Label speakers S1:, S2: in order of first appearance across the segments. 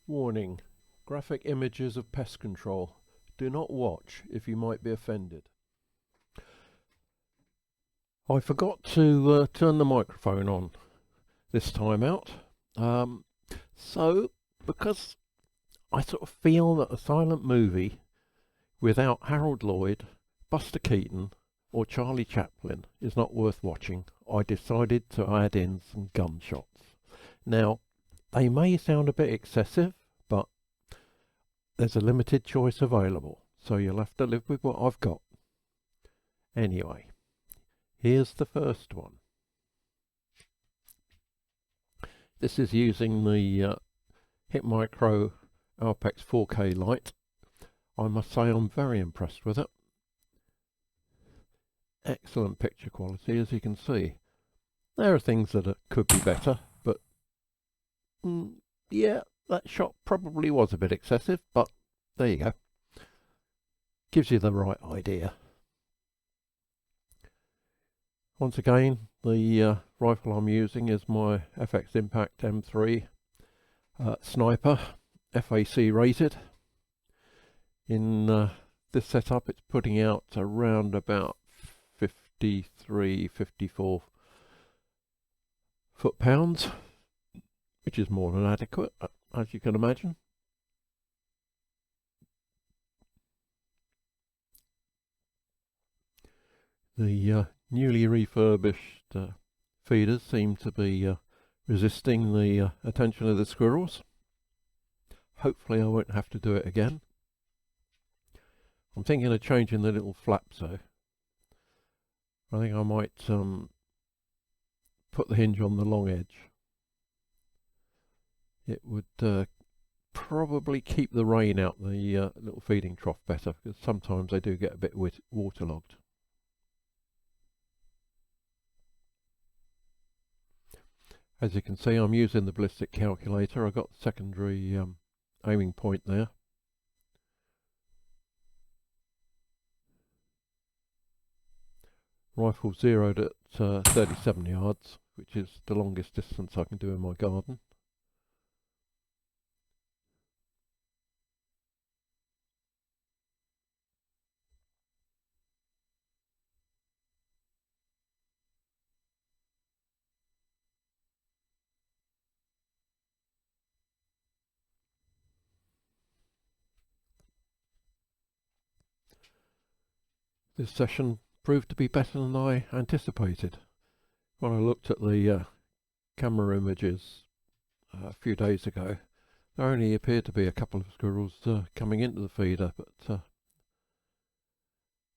S1: Warning: graphic images of pest control. Do not watch if you might be offended. I forgot to turn the microphone on this time out. So, because I sort of feel that a silent movie without Harold Lloyd, Buster Keaton, or Charlie Chaplin is not worth watching, I decided to add in some gunshots. Now, they may sound a bit excessive, but there's a limited choice available, so you'll have to live with what I've got. Anyway, here's the first one. This is using the Hit Micro Alpex 4K light. I must say I'm very impressed with it. Excellent picture quality, as you can see. There are things that could be better, but yeah, that shot probably was a bit excessive, but there you go. Gives you the right idea. Once again, the rifle I'm using is my FX Impact M3 Sniper, FAC rated. In this setup it's putting out around about 53, 54 foot-pounds, which is more than adequate, as you can imagine. The newly refurbished feeders seem to be resisting the attention of the squirrels. Hopefully I won't have to do it again. I'm thinking of changing the little flaps though. I think I might put the hinge on the long edge. It would probably keep the rain out the little feeding trough better, because sometimes they do get a bit waterlogged. As you can see, I'm using the ballistic calculator. I've got the secondary aiming point there. Rifle zeroed at 37 yards, which is the longest distance I can do in my garden. This session proved to be better than I anticipated. When I looked at the camera images a few days ago, there only appeared to be a couple of squirrels coming into the feeder, but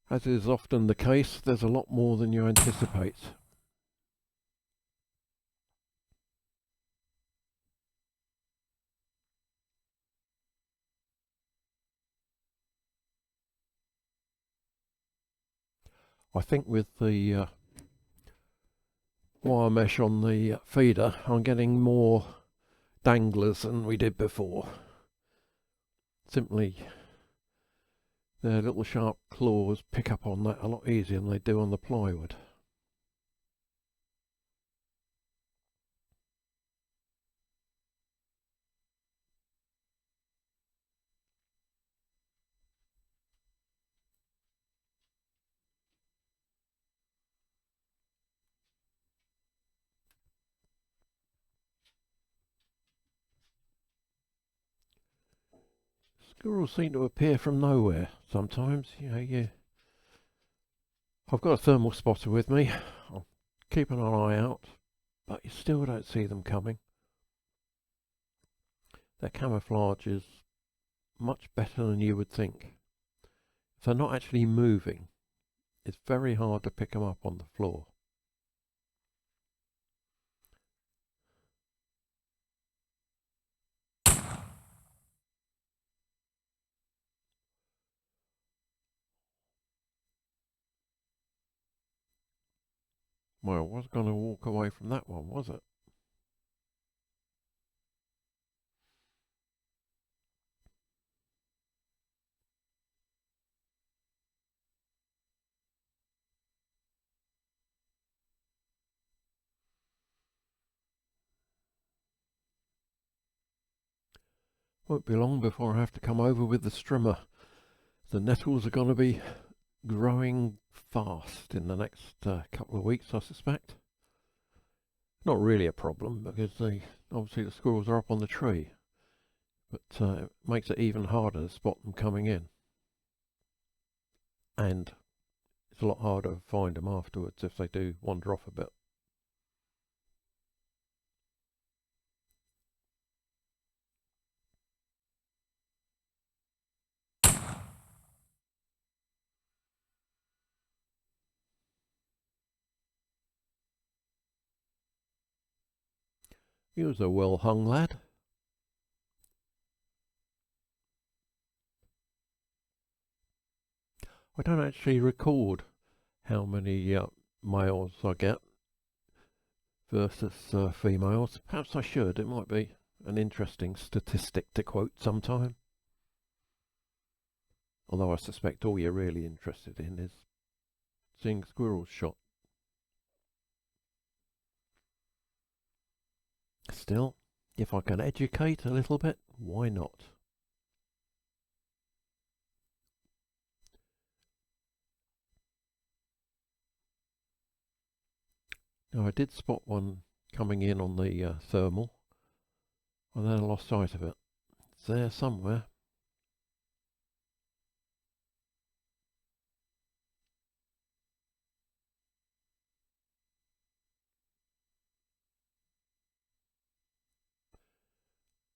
S1: as is often the case, there's a lot more than you anticipate. I think with the wire mesh on the feeder, I'm getting more danglers than we did before. Simply, their little sharp claws pick up on that a lot easier than they do on the plywood. Squirrels seem to appear from nowhere sometimes. I've got a thermal spotter with me. I'll keep an eye out, but you still don't see them coming. Their camouflage is much better than you would think. If they're not actually moving, it's very hard to pick them up on the floor. Well, I was going to walk away from that one, was it? Won't be long before I have to come over with the strimmer. The nettles are going to be growing fast in the next couple of weeks, I suspect. Not really a problem because obviously the squirrels are up on the tree, but it makes it even harder to spot them coming in. And it's a lot harder to find them afterwards if they do wander off a bit. He was a well-hung lad. I don't actually record how many males I get versus females. Perhaps I should. It might be an interesting statistic to quote sometime. Although I suspect all you're really interested in is seeing squirrels shot. Still, if I can educate a little bit, why not? Now, I did spot one coming in on the thermal, and then I lost sight of it. It's there somewhere.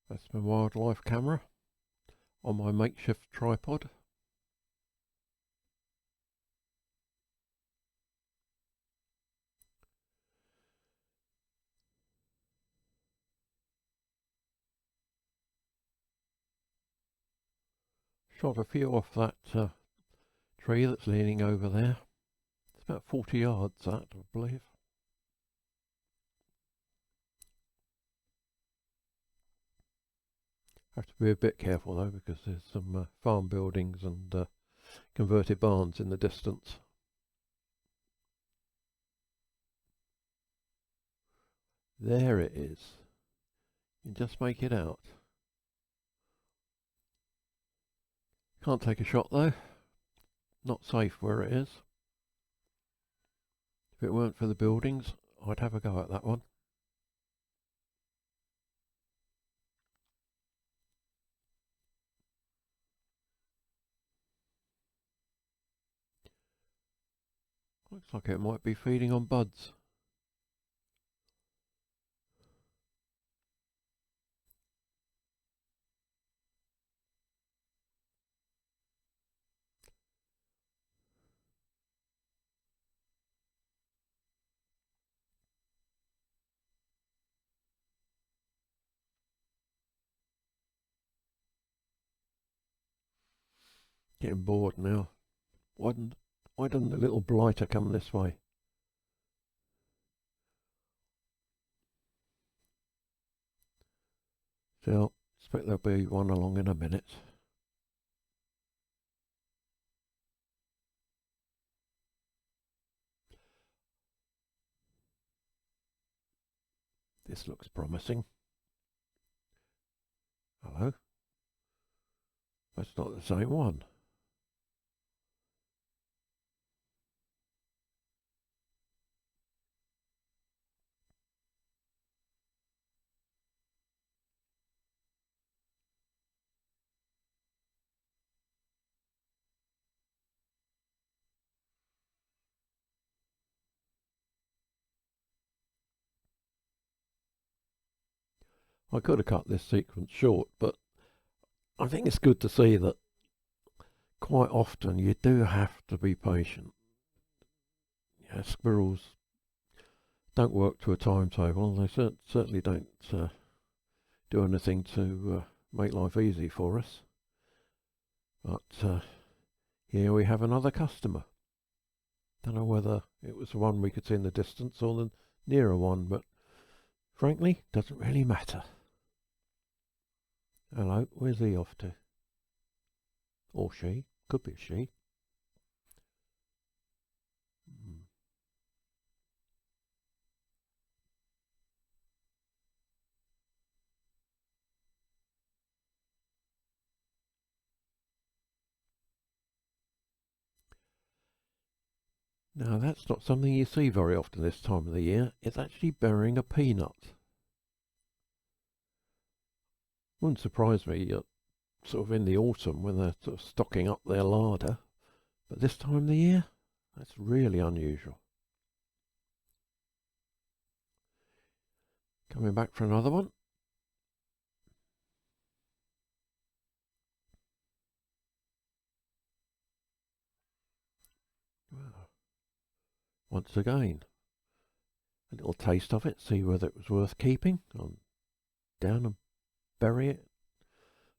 S1: That's my wildlife camera on my makeshift tripod. Shot a few off that tree that's leaning over there. It's about 40 yards, that, I believe. Have to be a bit careful though, because there's some farm buildings and converted barns in the distance. There it is. You can just make it out. Can't take a shot though. Not safe where it is. If it weren't for the buildings, I'd have a go at that one. Looks like it might be feeding on buds. Getting bored now. Why didn't the little blighter come this way? Still, expect there'll be one along in a minute. This looks promising. Hello? That's not the same one. I could have cut this sequence short, but I think it's good to see that quite often you do have to be patient. Yeah, squirrels don't work to a timetable. They certainly don't do anything to make life easy for us. But here we have another customer. Don't know whether it was the one we could see in the distance or the nearer one, but frankly, doesn't really matter. Hello, where's he off to? Or she. Could be a she. Now that's not something you see very often this time of the year. It's actually burying a peanut. Wouldn't surprise me sort of in the autumn when they're sort of stocking up their larder. But this time of the year, that's really unusual. Coming back for another one. Wow. Once again, a little taste of it, see whether it was worth keeping. I'm down and bury it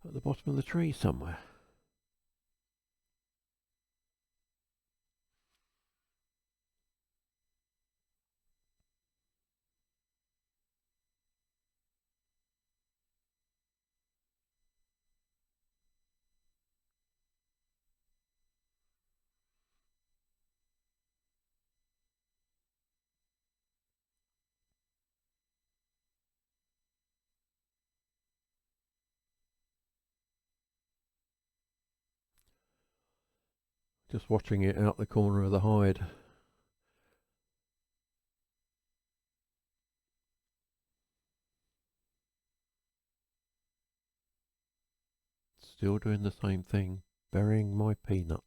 S1: at the bottom of the tree somewhere. Just watching it out the corner of the hide. Still doing the same thing, burying my peanuts.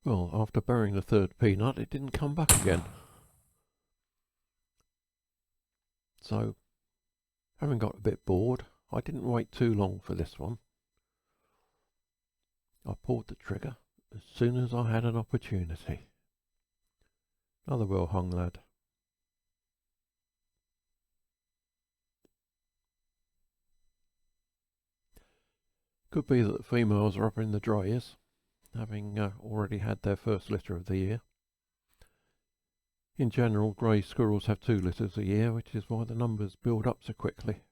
S1: Well, after burying the third peanut, it didn't come back again. So, having got a bit bored, I didn't wait too long for this one. I pulled the trigger as soon as I had an opportunity. Another well hung lad. Could be that the females are up in the dryers, having already had their first litter of the year. In general, grey squirrels have 2 litters a year, which is why the numbers build up so quickly.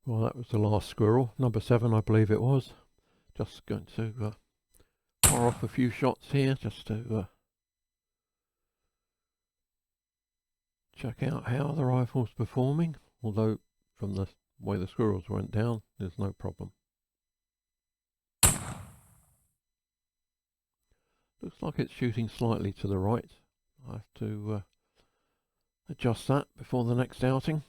S1: Well, that was the last squirrel, number 7 I believe it was. Just going to fire off a few shots here just to check out how the rifle's performing, although from the way the squirrels went down, there's no problem. Looks like it's shooting slightly to the right. I have to adjust that before the next outing.